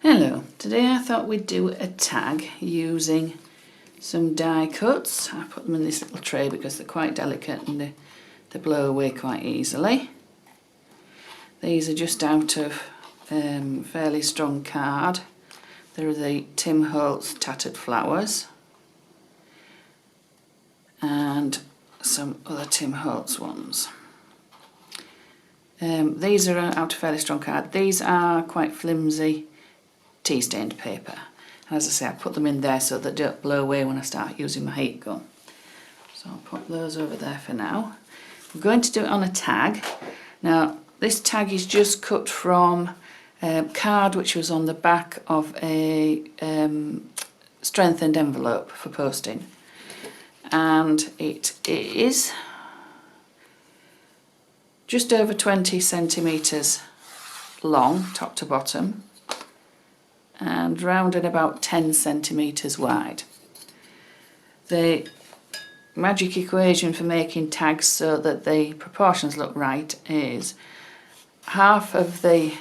Hello, today I thought we'd do a tag using some die cuts. I put them in this little tray because they're quite delicate and they blow away quite easily. These are just out of fairly strong card. They're the Tim Holtz Tattered Flowers and some other Tim Holtz ones. These are out of fairly strong card. These are quite flimsy tea stained paper. And as I say, I put them in there so they don't blow away when I start using my heat gun. So I'll put those over there for now. I'm going to do it on a tag. Now this tag is just cut from card which was on the back of a strengthened envelope for posting, and it is just over 20 centimetres long top to bottom and round and about 10 centimetres wide. The magic equation for making tags so that the proportions look right is half of the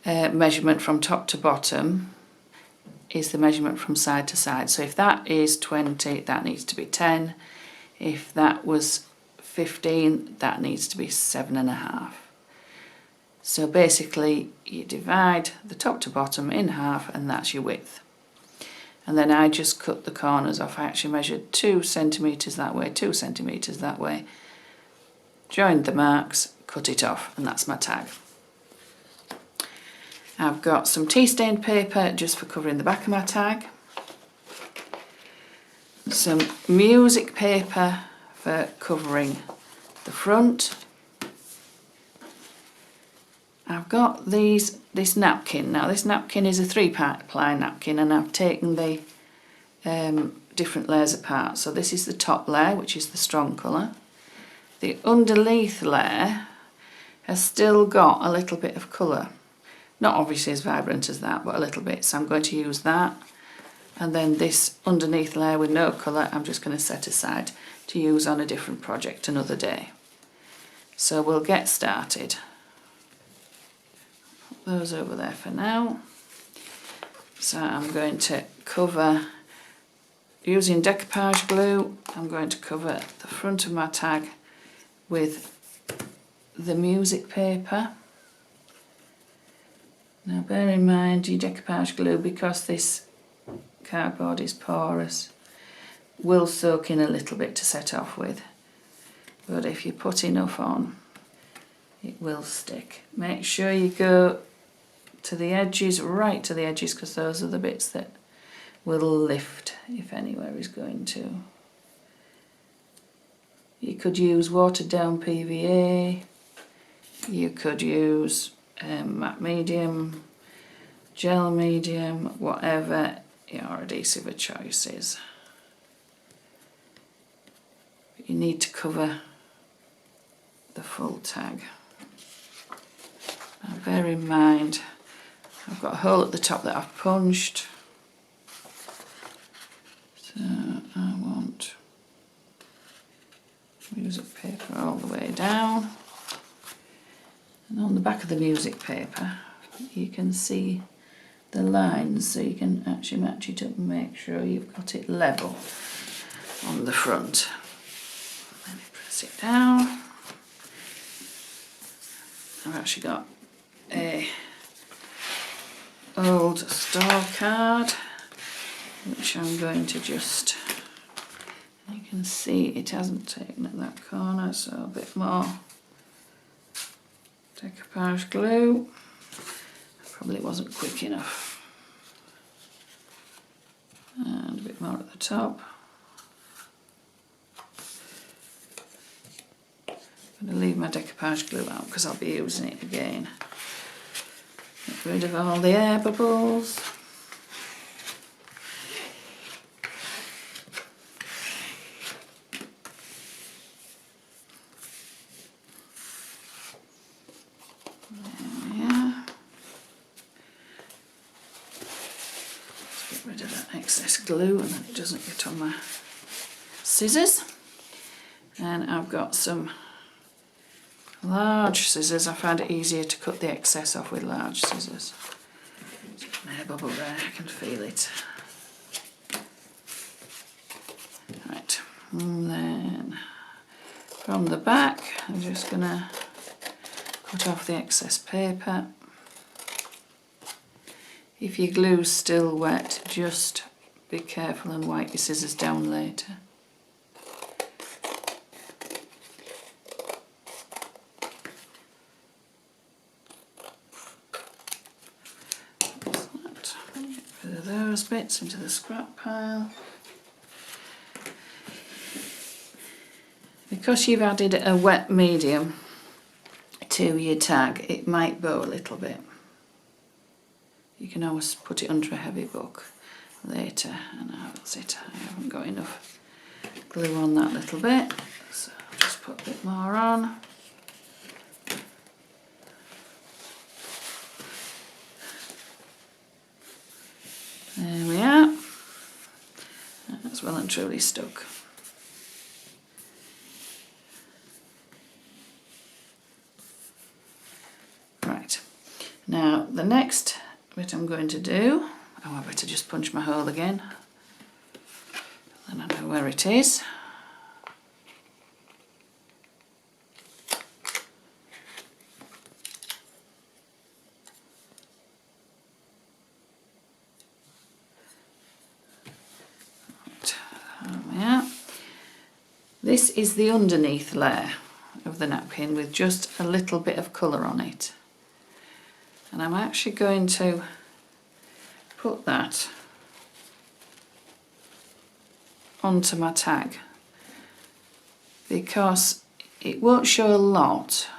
measurement from top to bottom is the measurement from side to side. So if that is 20, that needs to be 10. If that was 15, that needs to be 7.5. So basically you divide the top to bottom in half and that's your width. And then I just cut the corners off. I actually measured 2 centimetres that way, 2 centimetres that way, joined the marks, cut it off, and that's my tag. I've got some tea stained paper just for covering the back of my tag, some music paper for covering the front. I've got this napkin. Now this napkin is a 3-ply napkin and I've taken the different layers apart. So this is the top layer, which is the strong colour. The underneath layer has still got a little bit of colour. Not obviously as vibrant as that, but a little bit. So I'm going to use that. And then this underneath layer with no colour, I'm just going to set aside to use on a different project another day. So we'll get started. Those over there for now. So I'm going to cover, using decoupage glue, I'm going to cover the front of my tag with the music paper. Now bear in mind your decoupage glue, because this cardboard is porous, will soak in a little bit to set off with, but if you put enough on it will stick. Make sure you go to the edges, right to the edges, because those are the bits that will lift if anywhere is going to. You could use watered down PVA, you could use matte medium, gel medium, whatever your adhesive of choice is. But you need to cover the full tag. Now bear in mind I've got a hole at the top that I've punched, so I want music paper all the way down, and on the back of the music paper you can see the lines, so you can actually match it up and make sure you've got it level on the front. Then you press it down. I've actually got a old store card which I'm going to just, you can see it hasn't taken at that corner, so a bit more decoupage glue. Probably wasn't quick enough. And a bit more at the top. I'm going to leave my decoupage glue out because I'll be using it again. Get rid of all the air bubbles. There we are. Get rid of that excess glue and then it doesn't get on my scissors. And I've got some large scissors. I find it easier to cut the excess off with large scissors. Air bubble there, I can feel it. Right, and then from the back I'm just going to cut off the excess paper. If your glue's still wet, just be careful and wipe your scissors down later. Get rid of those bits into the scrap pile. Because you've added a wet medium to your tag, it might bow a little bit. You can always put it under a heavy book later. And now that's it, I haven't got enough glue on that little bit, so I'll just put a bit more on. There we are. That's well and truly stuck. Right, now the next bit I'm going to do, oh, I better just punch my hole again, then I know where it is. This is the underneath layer of the napkin with just a little bit of colour on it. And I'm actually going to put that onto my tag because it won't show a lot,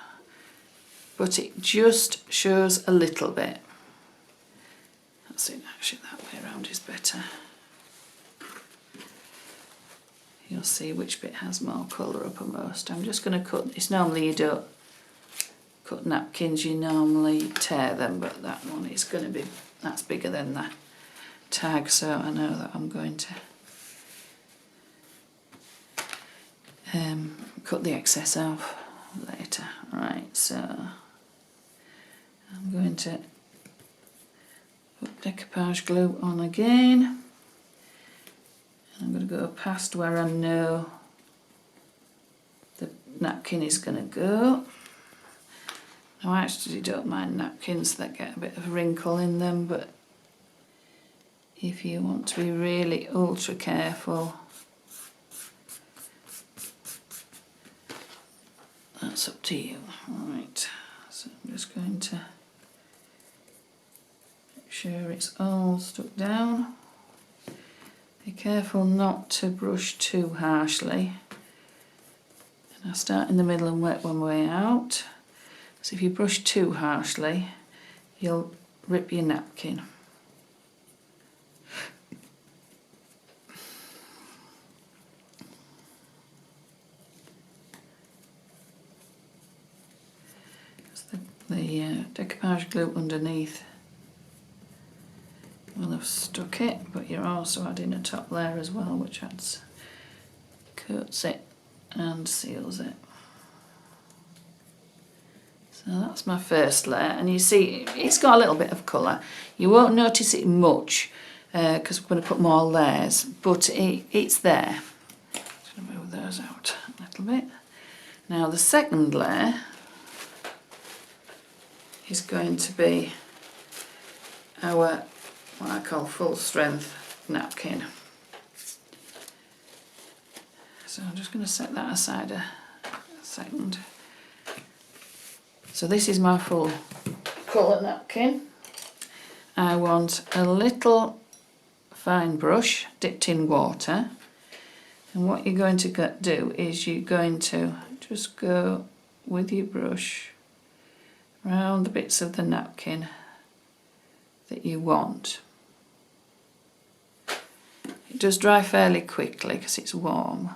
but it just shows a little bit. That's it, actually that way around is better. You'll see which bit has more colour uppermost. I'm just going to cut this. Normally you don't cut napkins, you normally tear them, but that one is going to be, that's bigger than the tag, so I know that I'm going to cut the excess off later. Right, so I'm going to put decoupage glue on again. I'm going to go past where I know the napkin is going to go. Now I actually don't mind napkins that get a bit of wrinkle in them, but if you want to be really ultra careful, that's up to you. Alright, so I'm just going to make sure it's all stuck down. Be careful not to brush too harshly. And I start in the middle and work one way out. So if you brush too harshly, you'll rip your napkin. The decoupage glue underneath will have stuck it, but you're also adding a top layer as well, which adds, coats it and seals it. So that's my first layer, and you see it's got a little bit of colour. You won't notice it much because we're going to put more layers, but it's there. Just going to move those out a little bit. Now the second layer is going to be our, what I call full strength napkin. So I'm just going to set that aside a second. So this is my full colour napkin. I want a little fine brush dipped in water, and what you're going to do is you're going to just go with your brush around the bits of the napkin that you want. It does dry fairly quickly because it's warm,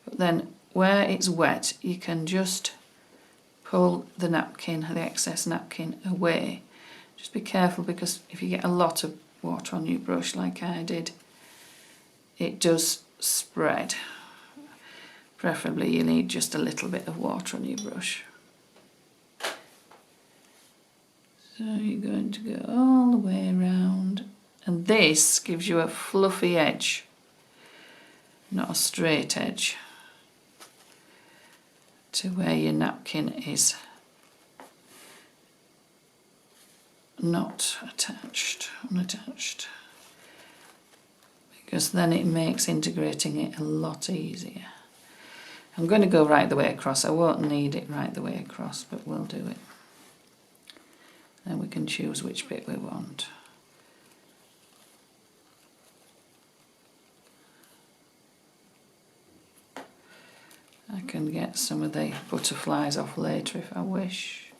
but then where it's wet you can just pull the napkin, the excess napkin away. Just be careful because if you get a lot of water on your brush like I did, it does spread. Preferably you need just a little bit of water on your brush. So you're going to go all the way around, and this gives you a fluffy edge, not a straight edge, to where your napkin is not unattached, because then it makes integrating it a lot easier. I'm going to go right the way across. I won't need it right the way across, but we'll do it. Then we can choose which bit we want. I can get some of the butterflies off later if I wish.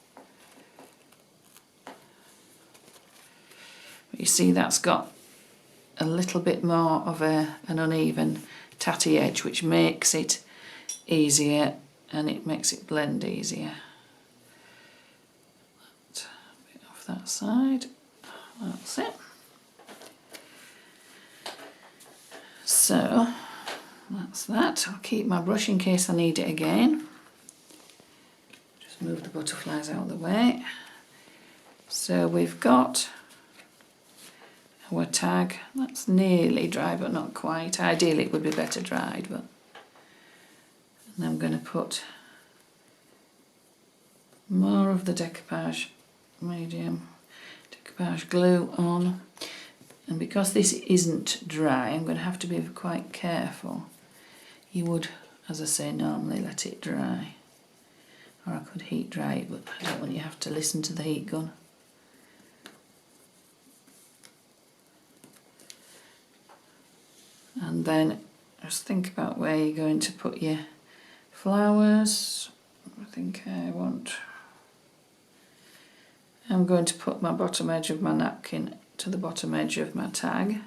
But you see, that's got a little bit more of an uneven tatty edge, which makes it easier and it makes it blend easier. That side, that's it. So that's that. I'll keep my brush in case I need it again. Just move the butterflies out of the way. So we've got our tag. That's nearly dry but not quite. Ideally it would be better dried, but and I'm going to put more of the decoupage medium decoupage glue on, and because this isn't dry I'm going to have to be quite careful. You would, as I say, normally let it dry, or I could heat dry it, but I don't want you to have to listen to the heat gun. And then just think about where you're going to put your flowers. I'm going to put my bottom edge of my napkin to the bottom edge of my tag.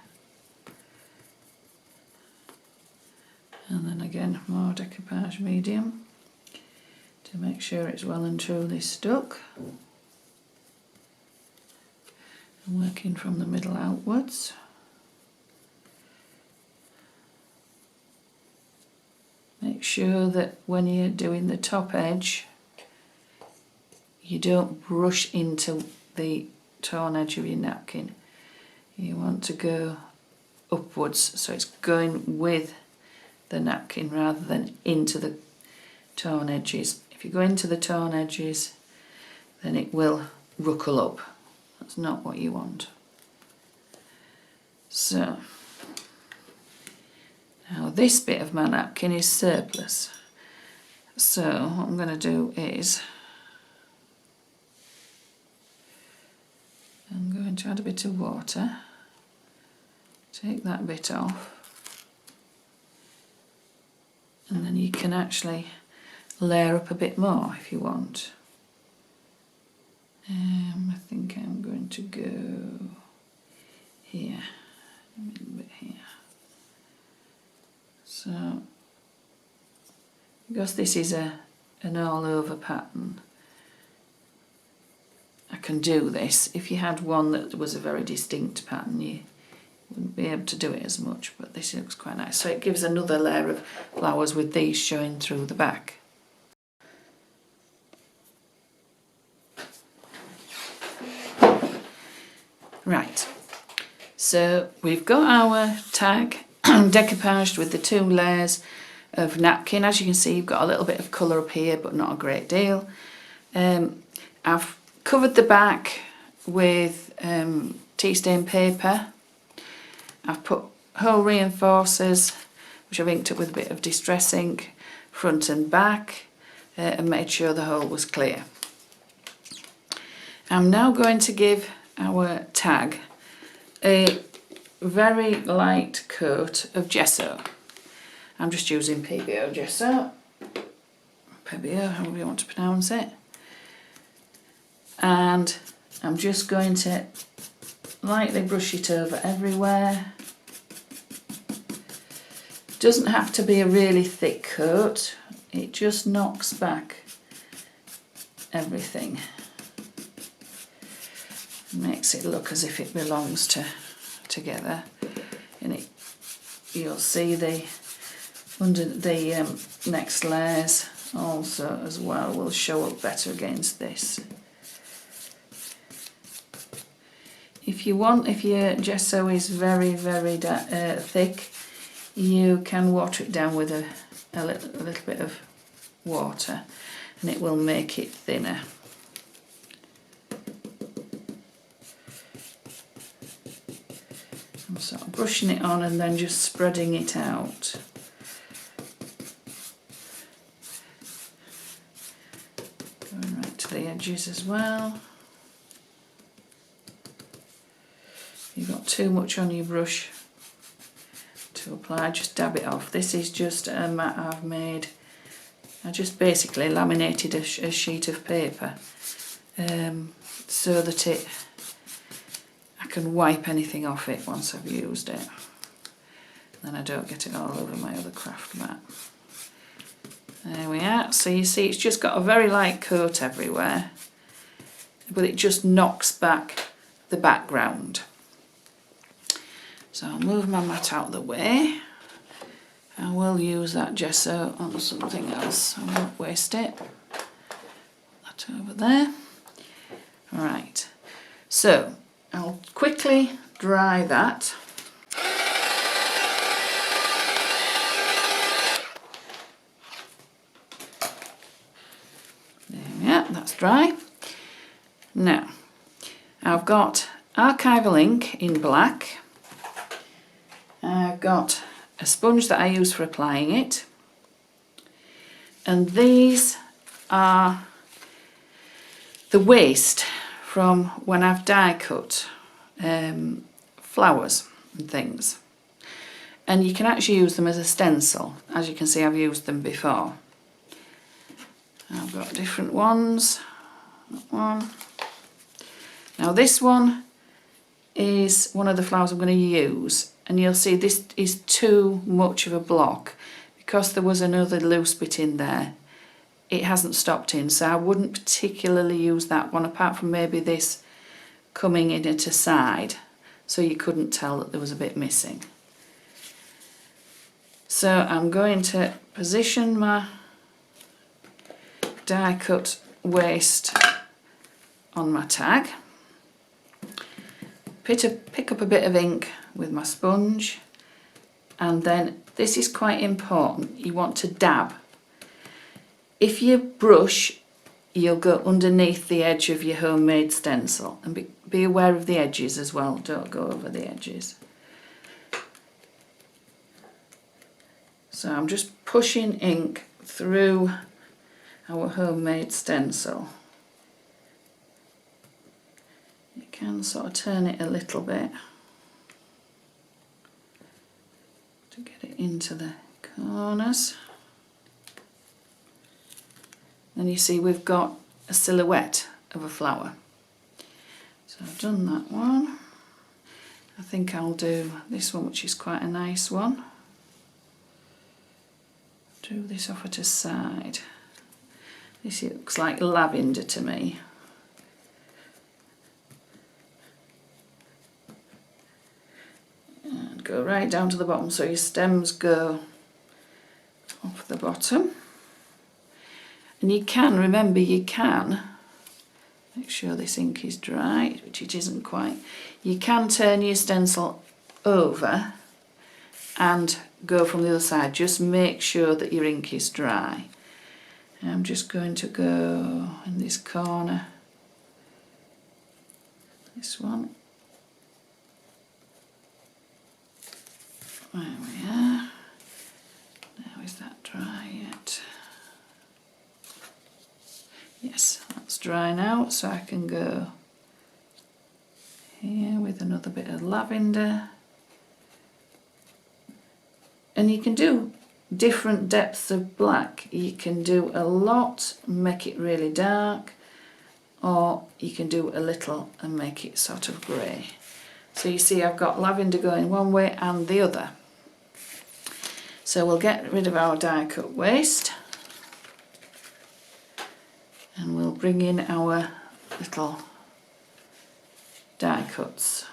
And then again, more decoupage medium to make sure it's well and truly stuck. I'm working from the middle outwards. Make sure that when you're doing the top edge, you don't brush into the torn edge of your napkin. You want to go upwards, so it's going with the napkin rather than into the torn edges. If you go into the torn edges, then it will ruckle up. That's not what you want. So now this bit of my napkin is surplus. So what I'm going to do is I'm going to add a bit of water, take that bit off, and then you can actually layer up a bit more if you want. I think I'm going to go here, a little bit here. So, because this is an all over pattern, I can do this. If you had one that was a very distinct pattern, you wouldn't be able to do it as much, but this looks quite nice. So it gives another layer of flowers with these showing through the back. Right, so we've got our tag decoupaged with the 2 layers of napkin. As you can see, you've got a little bit of colour up here, but not a great deal. I've covered the back with tea stain paper. I've put hole reinforcers, which I've inked up with a bit of distress ink, front and back, and made sure the hole was clear. I'm now going to give our tag a very light coat of gesso. I'm just using PBO gesso, PBO, however you want to pronounce it, and I'm just going to lightly brush it over everywhere. Doesn't have to be a really thick coat, it just knocks back everything. Makes it look as if it belongs together, and you'll see the under the next layers also as well will show up better against this. if your gesso is very thick, you can water it down with a little bit of water, and it will make it thinner. I'm sort of brushing it on and then just spreading it out. Going right to the edges as well. If you've got too much on your brush to apply, just dab it off. This is just a mat I've made. I just basically laminated a sheet of paper so that I can wipe anything off it once I've used it. Then I don't get it all over my other craft mat. There we are. So you see it's just got a very light coat everywhere, but it just knocks back the background. So I'll move my mat out of the way. I will use that gesso on something else. I won't waste it. Put that over there. Right. So I'll quickly dry that. There we are, that's dry. Now, I've got archival ink in black. I've got a sponge that I use for applying it. And these are the waste from when I've die cut flowers and things. And you can actually use them as a stencil. As you can see, I've used them before. I've got different ones. That one. Now this one is one of the flowers I'm going to use, and you'll see this is too much of a block because there was another loose bit in there. It hasn't stopped in, so I wouldn't particularly use that one, apart from maybe this coming in at a side, so you couldn't tell that there was a bit missing. So I'm going to position my die cut waste on my tag, pick up a bit of ink with my sponge, and then this is quite important, you want to dab. If you brush, you'll go underneath the edge of your homemade stencil, and be aware of the edges as well, don't go over the edges. So I'm just pushing ink through our homemade stencil. You can sort of turn it a little bit to get it into the corners. And you see we've got a silhouette of a flower. So I've done that one. I think I'll do this one, which is quite a nice one. Do this off at a side. This looks like lavender to me. And go right down to the bottom so your stems go off the bottom. And you can, remember, you can, make sure this ink is dry, which it isn't quite, you can turn your stencil over and go from the other side. Just make sure that your ink is dry. I'm just going to go in this corner, this one. There we are. Now is that dry yet? Yes, that's dry now, so I can go here with another bit of lavender. And you can do different depths of black. You can do a lot and make it really dark, or you can do a little and make it sort of grey. So you see I've got lavender going one way and the other. So we'll get rid of our die cut waste and we'll bring in our little die cuts.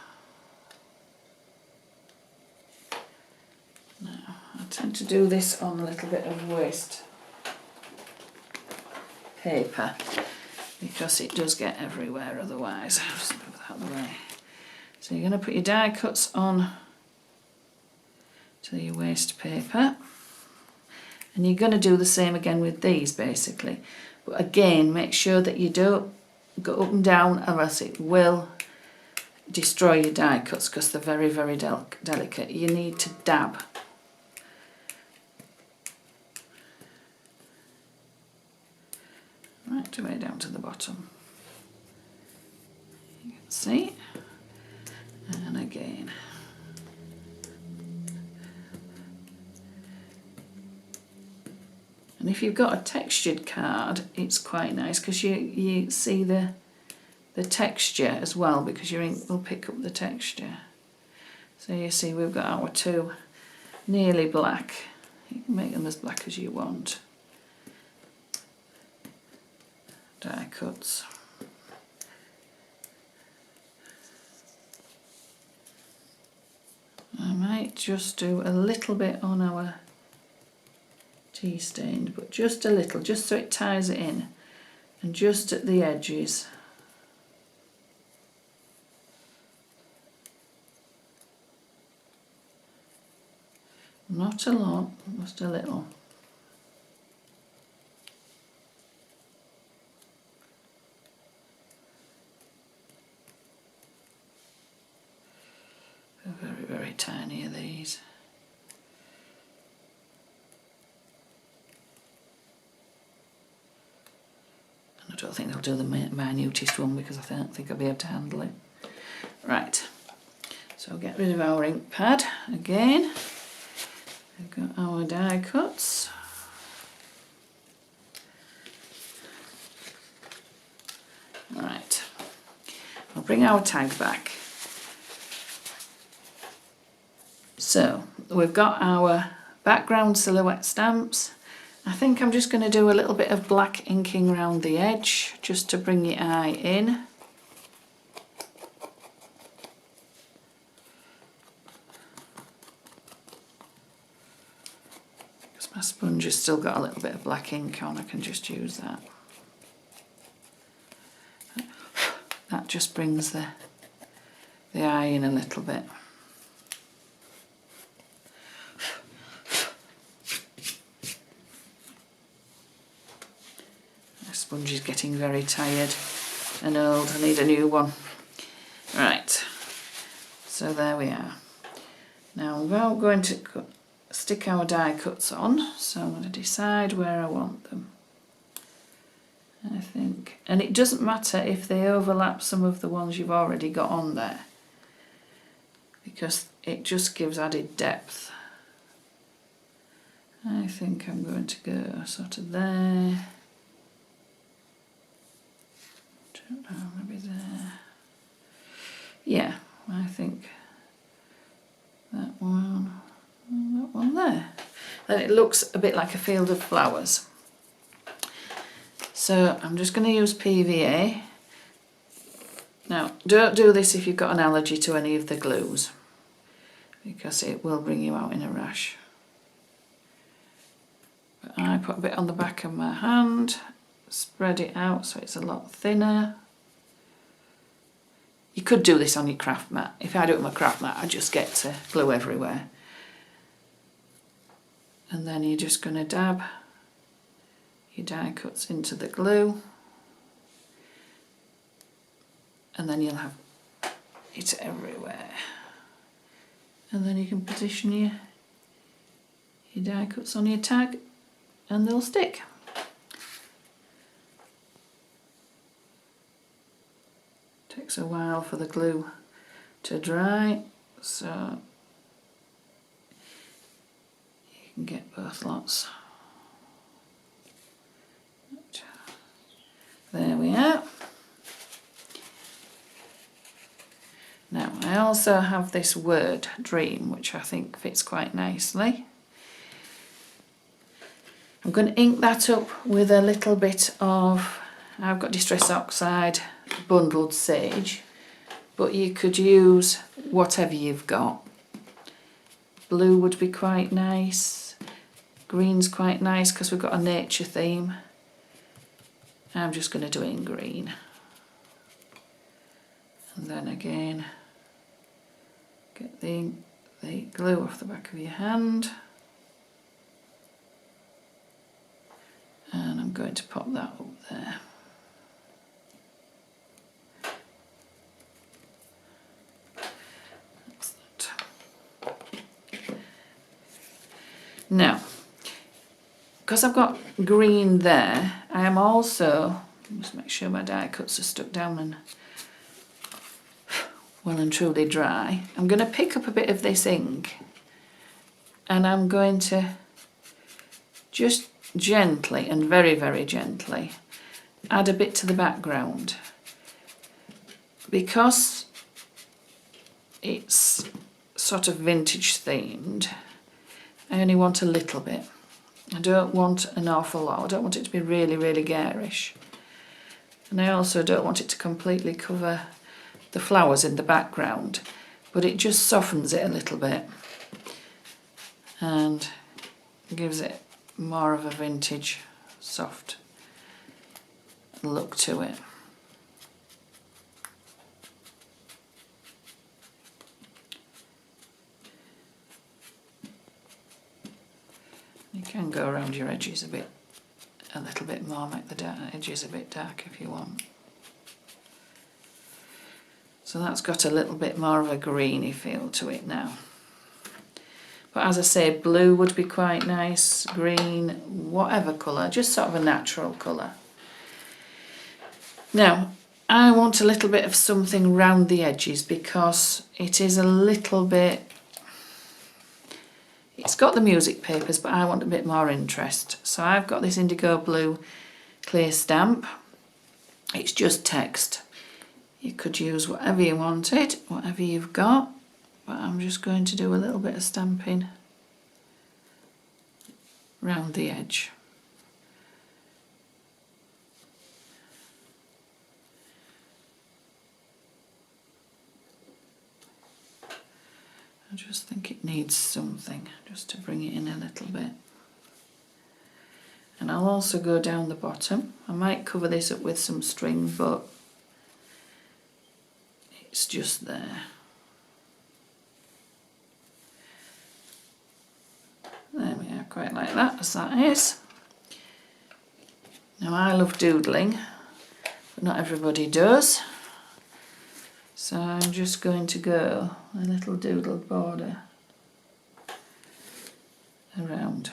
Now, I tend to do this on a little bit of waste paper because it does get everywhere otherwise. I'll just move that out of the way. So you're going to put your die cuts on to your waste paper, and you're going to do the same again with these basically, but again make sure that you don't go up and down or else it will destroy your die cuts because they're very, very delicate. You need to dab. Right the way down to the bottom. You can see. And again. And if you've got a textured card, it's quite nice because you see the texture as well, because your ink will pick up the texture. So you see we've got our two nearly black. You can make them as black as you want. Die cuts. I might just do a little bit on our tea stained, but just a little, just so it ties it in, and just at the edges. Not a lot, just a little. They're very, very tiny are these. And I don't think they'll do the minutest one because I don't think I'll be able to handle it. Right, so get rid of our ink pad again. We've got our die cuts. Right, I'll bring our tag back. So we've got our background silhouette stamps. I think I'm just going to do a little bit of black inking around the edge just to bring your eye in. My sponge has still got a little bit of black ink on, I can just use that. That just brings the eye in a little bit. My sponge is getting very tired and old, I need a new one. Right, so there we are. Now we're going to stick our die cuts on, so I'm going to decide where I want them. I think, and it doesn't matter if they overlap some of the ones you've already got on there, because it just gives added depth. I think I'm going to go sort of there. Don't know, maybe there. Yeah, I think that one there. Then it looks a bit like a field of flowers. So I'm just going to use PVA. Now don't do this if you've got an allergy to any of the glues, because it will bring you out in a rash. But I put a bit on the back of my hand, spread it out so it's a lot thinner. You could do this on your craft mat. If I do it on my craft mat, I just get glue everywhere. And then you're just going to dab your die cuts into the glue, and then you'll have it everywhere. And then you can position your die cuts on your tag and they'll stick. Takes a while for the glue to dry, so get both lots. There we are. Now I also have this word dream, which I think fits quite nicely. I'm going to ink that up with a little bit of, I've got Distress Oxide bundled sage, but you could use whatever you've got. Blue would be quite nice. Green's quite nice because we've got a nature theme. I'm just going to do it in green. And then again, Get the glue off the back of your hand. And I'm going to pop that up there. That's that. Now, because I've got green there, I am also, just make sure my die cuts are stuck down and well and truly dry. I'm going to pick up a bit of this ink and I'm going to just gently and very, very gently add a bit to the background. Because it's sort of vintage themed, I only want a little bit. I don't want an awful lot. I don't want it to be really, really garish. And I also don't want it to completely cover the flowers in the background, but it just softens it a little bit and gives it more of a vintage, soft look to it. You can go around your edges a little bit more, make the edges a bit dark if you want. So that's got a little bit more of a greeny feel to it now. But as I say, blue would be quite nice, green, whatever colour, just sort of a natural colour. Now, I want a little bit of something round the edges because it is a little bit, it's got the music papers, but I want a bit more interest. So I've got this indigo blue clear stamp. It's just text. You could use whatever you wanted, whatever you've got, but I'm just going to do a little bit of stamping round the edge. I just think it needs something, just to bring it in a little bit. And I'll also go down the bottom. I might cover this up with some string, but it's just there. There we are, quite like that, as that is. Now I love doodling, but not everybody does. So I'm just going to go a little doodled border around.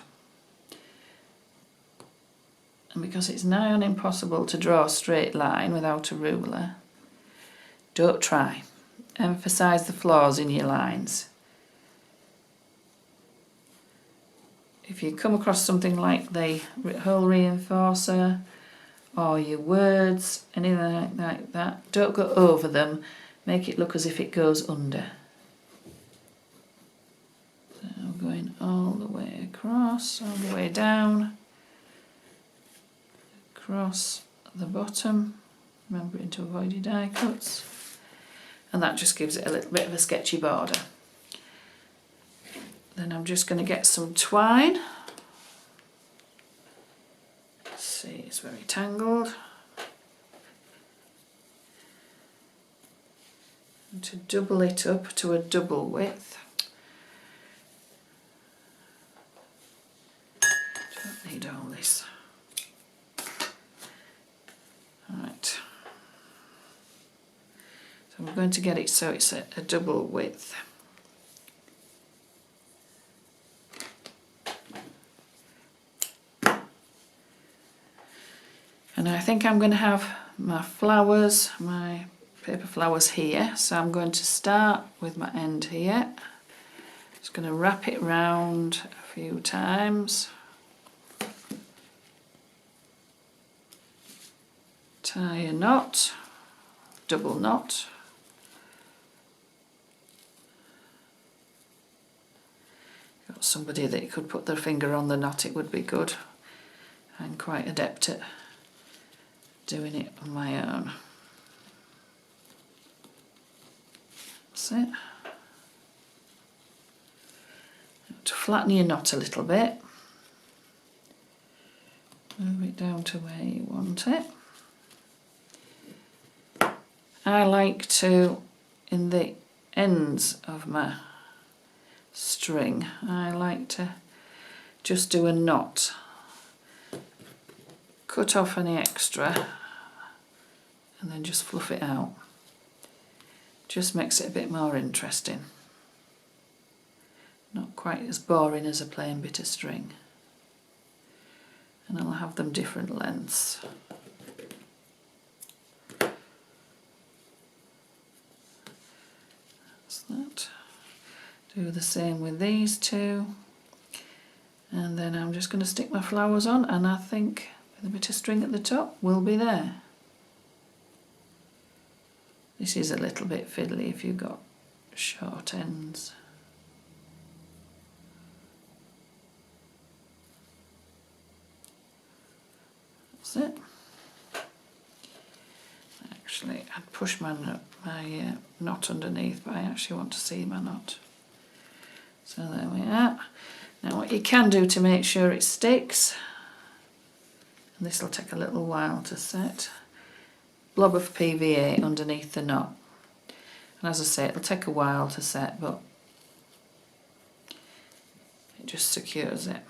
And because it's nigh on impossible to draw a straight line without a ruler, don't try. Emphasise the flaws in your lines. If you come across something like the hole reinforcer or your words, anything like that, don't go over them. Make it look as if it goes under. So going all the way across, all the way down, across the bottom, remembering to avoid your die cuts. And that just gives it a little bit of a sketchy border. Then I'm just going to get some twine. See, it's very tangled. And to double it up to a double width. Don't need all this. Right. So I'm going to get it so it's a double width. And I think I'm going to have my flowers, my paper flowers here. So I'm going to start with my end here. Just going to wrap it round a few times. Tie a knot, double knot. Got somebody that could put their finger on the knot, it would be good. I'm quite adept at doing it on my own. That's it. To flatten your knot a little bit. Move it down to where you want it. I like to, in the ends of my string, I like to just do a knot, cut off any extra and then just fluff it out. Just makes it a bit more interesting. Not quite as boring as a plain bit of string. And I'll have them different lengths. That's that. Do the same with these two. And then I'm just going to stick my flowers on, and I think with a bit of string at the top we'll be there. This is a little bit fiddly if you've got short ends. That's it. Actually, I'd push my knot underneath, but I actually want to see my knot. So there we are. Now what you can do to make sure it sticks, and this will take a little while to set, blob of PVA underneath the knot. And as I say, it'll take a while to set, but it just secures it.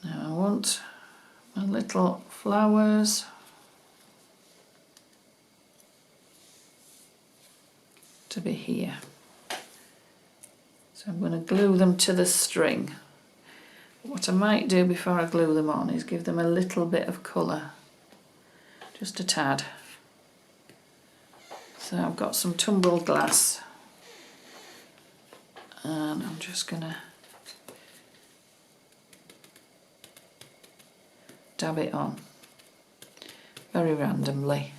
Now I want my little flowers to be here. So I'm going to glue them to the string. What I might do before I glue them on is give them a little bit of colour, just a tad. So I've got some tumbled glass and I'm just going to dab it on very randomly.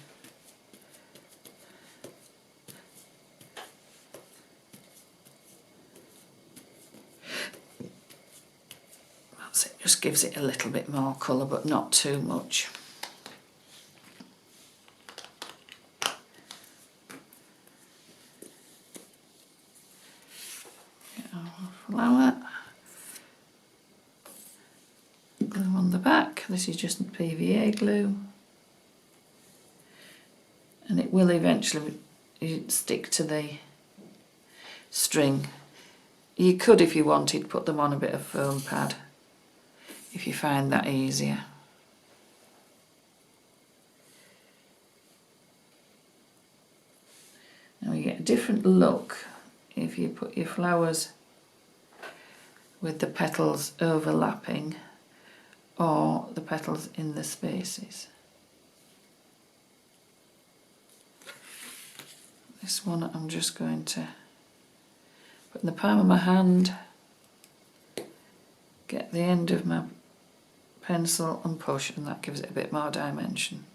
That's it, just gives it a little bit more colour but not too much. Get our flower. Glue on the back. This is just PVA glue, and it will eventually stick to the string. You could, if you wanted, put them on a bit of foam pad if you find that easier. Now you get a different look if you put your flowers with the petals overlapping or the petals in the spaces. This one I'm just going to put in the palm of my hand, get the end of my pencil and push, and that gives it a bit more dimension.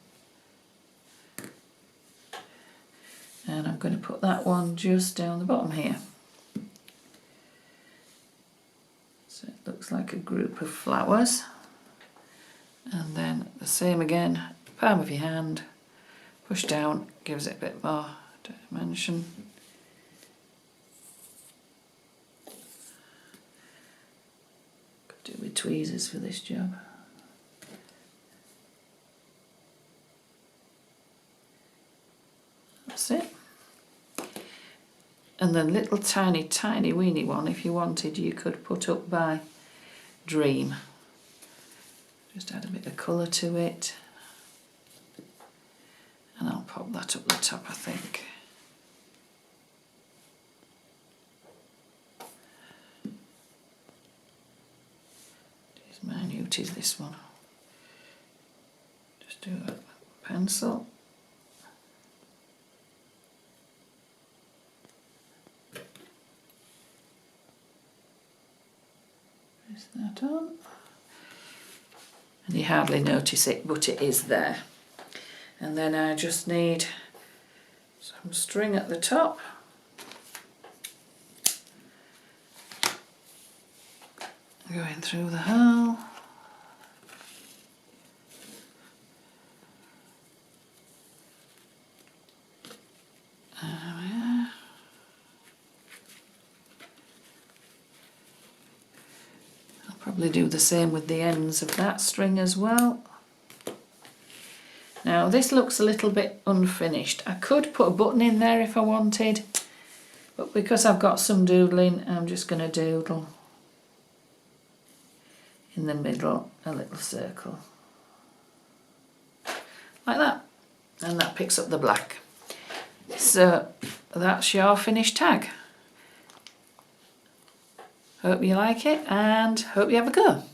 And I'm going to put that one just down the bottom here. So it looks like a group of flowers. And then the same again, palm of your hand, push down, gives it a bit more dimension. Could do with tweezers for this job. That's it. And the little tiny weeny one, if you wanted, you could put up by Dream. Just add a bit of colour to it, and I'll pop that up the top, I think. As minute is this one. Just do a pencil. Press that on. And you hardly notice it, but it is there. And then I just need some string at the top. Going through the hole. There we are. I'll probably do the same with the ends of that string as well. Now this looks a little bit unfinished. I could put a button in there if I wanted, but because I've got some doodling, I'm just going to doodle in the middle a little circle like that, and that picks up the black. So that's your finished tag. Hope you like it and hope you have a go.